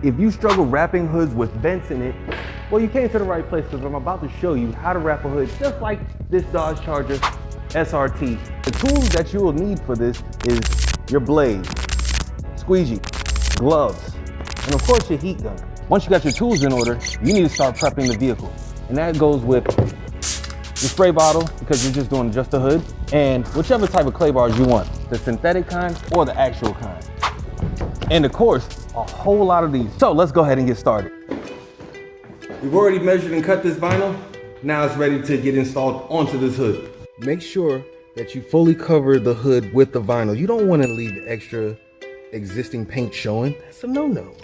If you struggle wrapping hoods with vents in it, well, you came to the right place because I'm about to show you how to wrap a hood just like this Dodge Charger SRT. The tools that you will need for this is your blade, squeegee, gloves, and of course your heat gun. Once you got your tools in order, you need to start prepping the vehicle. And that goes with the spray bottle, because you're just doing just the hood, and whichever type of clay bars you want, the synthetic kind or the actual kind. And of course, a whole lot of these. So let's go ahead and get started. We've already measured and cut this vinyl. Now it's ready to get installed onto this hood. Make sure that you fully cover the hood with the vinyl. You don't want to leave extra existing paint showing. That's a no-no.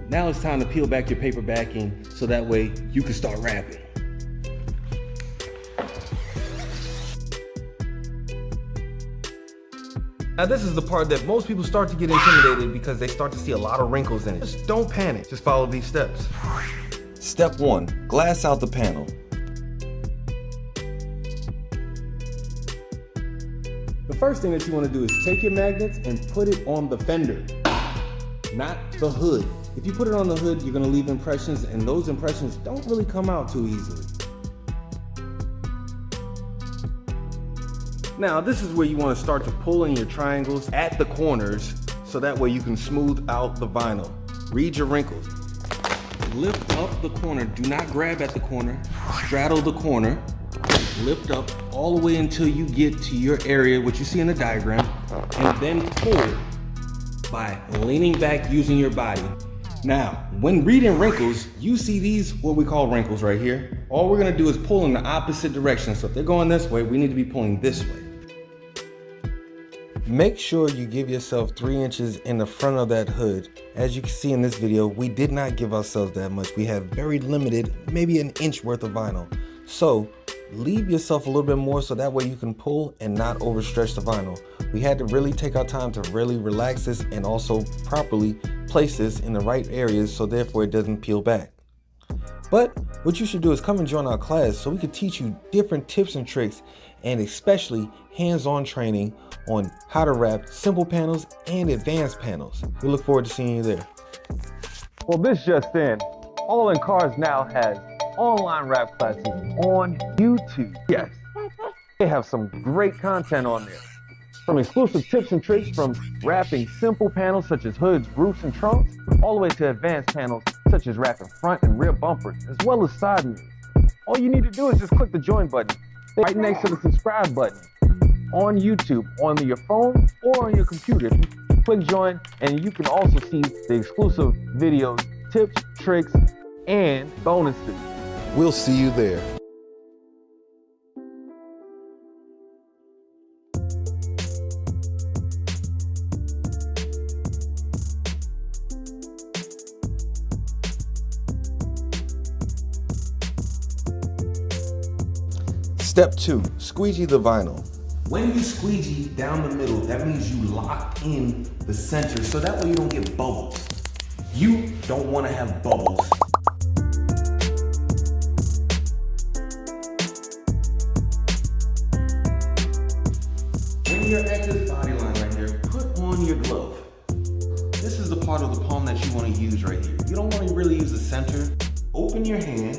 Now it's time to peel back your paper backing so that way you can start wrapping. Now this is the part that most people start to get intimidated because they start to see a lot of wrinkles in it. Just don't panic, just follow these steps. Step 1, glass out the panel. The first thing that you want to do is take your magnets and put it on the fender, not the hood. If you put it on the hood, you're going to leave impressions, and those impressions don't really come out too easily. Now, this is where you want to start to pull in your triangles at the corners so that way you can smooth out the vinyl. Read your wrinkles. Lift up the corner. Do not grab at the corner. Straddle the corner. Lift up all the way until you get to your area, which you see in the diagram, and then pull by leaning back using your body. Now, when reading wrinkles, you see these, what we call wrinkles right here. All we're gonna do is pull in the opposite direction. So if they're going this way, we need to be pulling this way. Make sure you give yourself 3 inches in the front of that hood. As you can see in this video, we did not give ourselves that much. We have very limited, maybe an inch worth of vinyl. So leave yourself a little bit more so that way you can pull and not overstretch the vinyl. We had to really take our time to really relax this and also properly place this in the right areas so therefore it doesn't peel back. But what you should do is come and join our class so we can teach you different tips and tricks, and especially hands-on training on how to wrap simple panels and advanced panels. We look forward to seeing you there. Well, this just in, All in Cars now has online wrap classes on YouTube. Yes, they have some great content on there. From exclusive tips and tricks from wrapping simple panels such as hoods, roofs, and trunks, all the way to advanced panels such as wrapping front and rear bumpers, as well as side mirrors. All you need to do is just click the join button right next to the subscribe button on YouTube, on your phone or on your computer. Click join and you can also see the exclusive videos, tips, tricks, and bonuses. We'll see you there. Step 2, squeegee the vinyl. When you squeegee down the middle, that means you lock in the center so that way you don't get bubbles. You don't want to have bubbles. When you're at this body line right here, put on your glove. This is the part of the palm that you want to use right here. You don't want to really use the center. Open your hand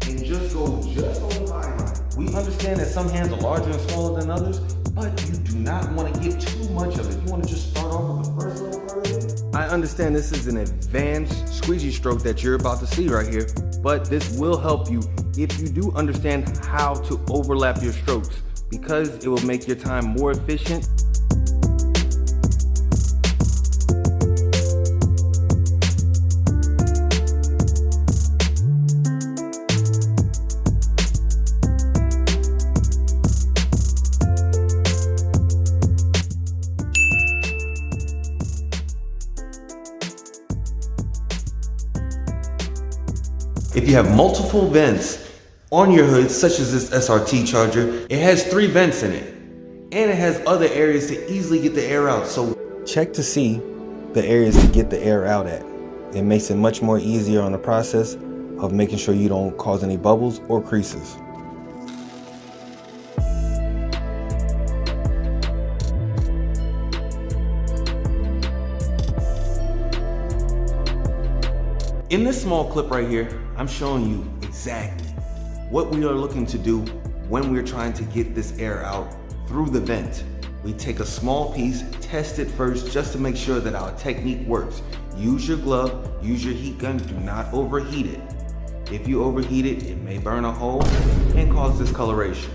and just go just over the body line. We understand that some hands are larger and smaller than others, but you do not want to get too much of it. You want to just start off with the first little part of it. I understand this is an advanced squeegee stroke that you're about to see right here, but this will help you if you do understand how to overlap your strokes, because it will make your time more efficient. If you have multiple vents on your hood, such as this SRT Charger, it has 3 vents in it, and it has other areas to easily get the air out. So check to see the areas to get the air out at. It makes it much more easier on the process of making sure you don't cause any bubbles or creases. In this small clip right here, I'm showing you exactly what we are looking to do when we're trying to get this air out through the vent. We take a small piece, test it first just to make sure that our technique works. Use your glove, use your heat gun, do not overheat it. If you overheat it, it may burn a hole and cause discoloration.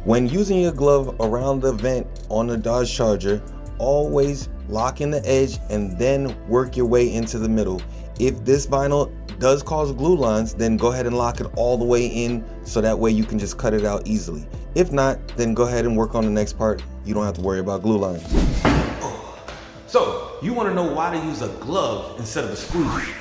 When using your glove around the vent on the Dodge Charger, always lock in the edge and then work your way into the middle. If this vinyl does cause glue lines, then go ahead and lock it all the way in so that way you can just cut it out easily. If not, then go ahead and work on the next part. You don't have to worry about glue lines. So, you want to know why to use a glove instead of a squeegee.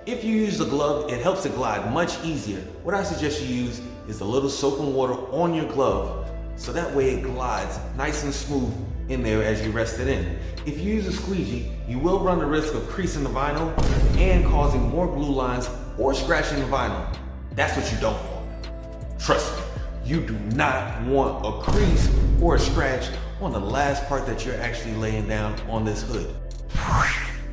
If you use a glove, it helps it glide much easier. What I suggest you use is a little soap and water on your glove so that way it glides nice and smooth in there as you rest it in. If you use a squeegee, you will run the risk of creasing the vinyl and causing more glue lines or scratching the vinyl. That's what you don't want. Trust me, you do not want a crease or a scratch on the last part that you're actually laying down on this hood.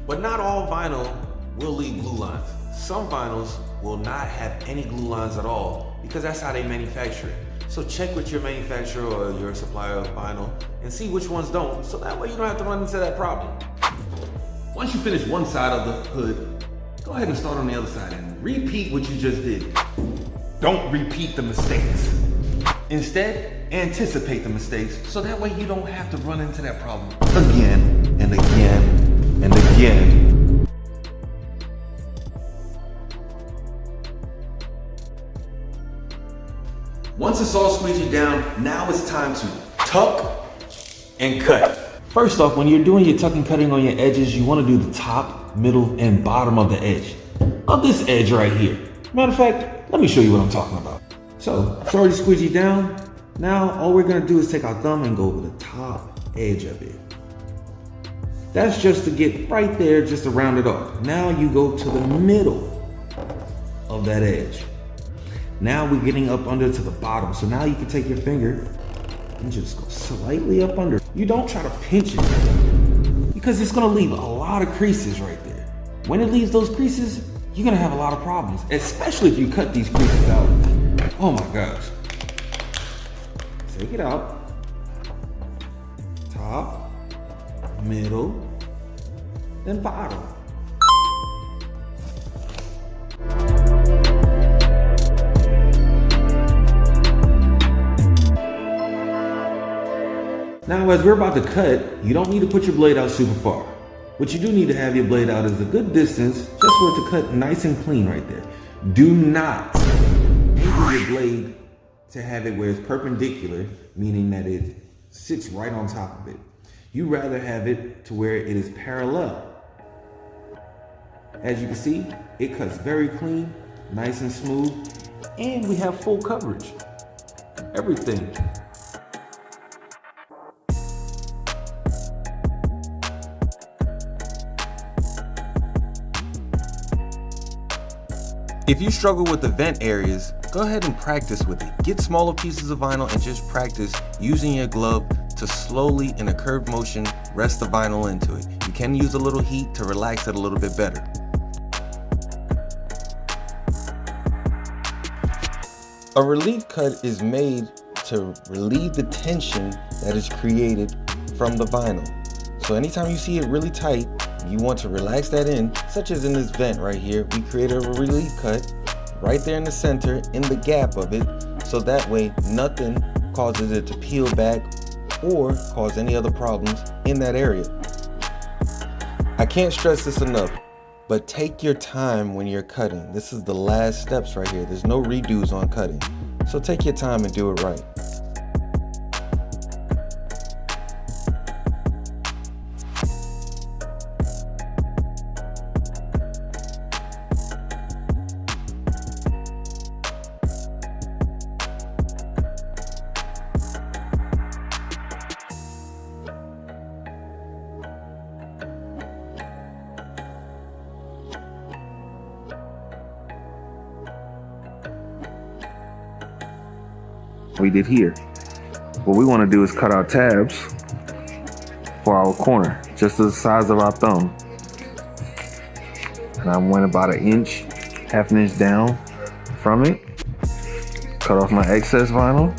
But not all vinyl will leave glue lines. Some vinyls will not have any glue lines at all because that's how they manufacture it. So check with your manufacturer or your supplier of vinyl and see which ones don't, so that way you don't have to run into that problem. Once you finish one side of the hood, go ahead and start on the other side and repeat what you just did. Don't repeat the mistakes. Instead, anticipate the mistakes so that way you don't have to run into that problem again and again and again. Once it's all squeegeed down, now it's time to tuck and cut. First off, when you're doing your tuck and cutting on your edges, you want to do the top, middle, and bottom of the edge. Of this edge right here. Matter of fact, let me show you what I'm talking about. So, it's already squeegeed down. Now, all we're gonna do is take our thumb and go over the top edge of it. That's just to get right there, just to round it off. Now you go to the middle of that edge. Now we're getting up under to the bottom. So now you can take your finger and just go slightly up under. You don't try to pinch it because it's gonna leave a lot of creases right there. When it leaves those creases, you're gonna have a lot of problems, especially if you cut these creases out. Oh my gosh. Take it out. Top, middle, then bottom. Now, as we're about to cut, you don't need to put your blade out super far. What you do need to have your blade out is a good distance, just for it to cut nice and clean right there. Do not angle your blade to have it where it's perpendicular, meaning that it sits right on top of it. You rather have it to where it is parallel. As you can see, it cuts very clean, nice and smooth, and we have full coverage. Everything. If you struggle with the vent areas, go ahead and practice with it. Get smaller pieces of vinyl and just practice using your glove to slowly, in a curved motion, rest the vinyl into it. You can use a little heat to relax it a little bit better. A relief cut is made to relieve the tension that is created from the vinyl. So anytime you see it really tight, you want to relax that in, such as in this vent right here, we created a relief cut right there in the center, in the gap of it, so that way nothing causes it to peel back or cause any other problems in that area. I can't stress this enough, but take your time when you're cutting. This is the last steps right here. There's no redos on cutting. So take your time and do it right. We did here. What we want to do is cut our tabs for our corner, just the size of our thumb. and I went about an inch, half an inch down from it. Cut off my excess vinyl.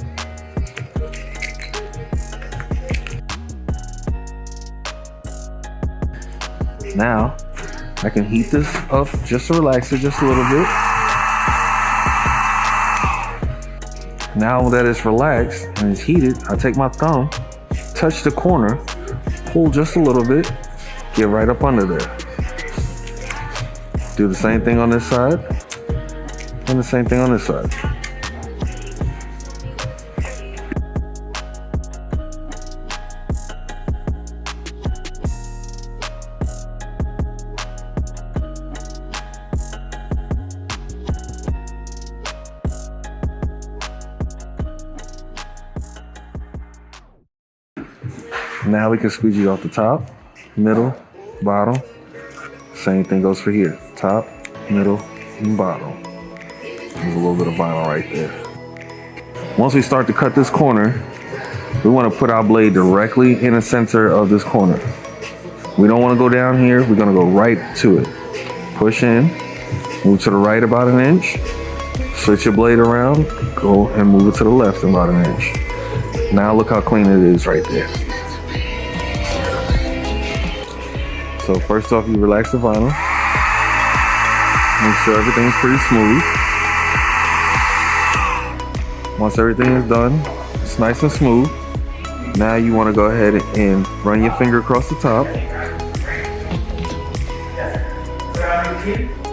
Now, I can heat this up just to relax it just a little bit. Now that it's relaxed and it's heated, I take my thumb, touch the corner, pull just a little bit, get right up under there. Do the same thing on this side, and the same thing on this side. Now we can squeegee off the top, middle, bottom. Same thing goes for here. Top, middle, and bottom. There's a little bit of vinyl right there. Once we start to cut this corner, we want to put our blade directly in the center of this corner. We don't want to go down here. We're going to go right to it. Push in, move to the right about an inch, switch your blade around, go and move it to the left about an inch. Now look how clean it is right there. So first off, you relax the vinyl. Make sure everything's pretty smooth. Once everything is done, it's nice and smooth. Now you want to go ahead and run your finger across the top.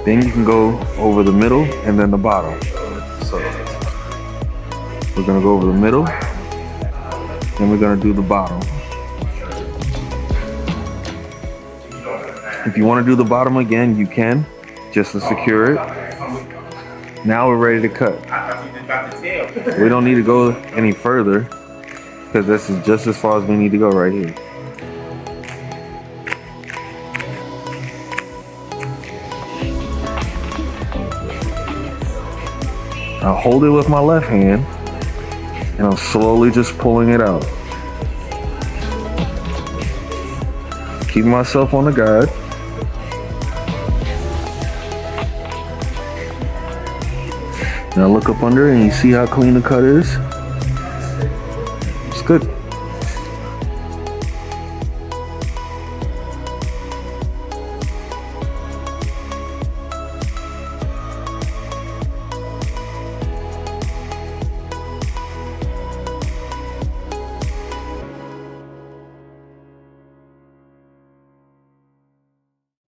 Then you can go over the middle and then the bottom. So we're going to go over the middle, then we're going to do the bottom. If you want to do the bottom again, you can, just to secure it. Now we're ready to cut. We don't need to go any further because this is just as far as we need to go right here. I'll hold it with my left hand and I'm slowly just pulling it out. Keeping myself on the guide. Now look up under and you see how clean the cut is.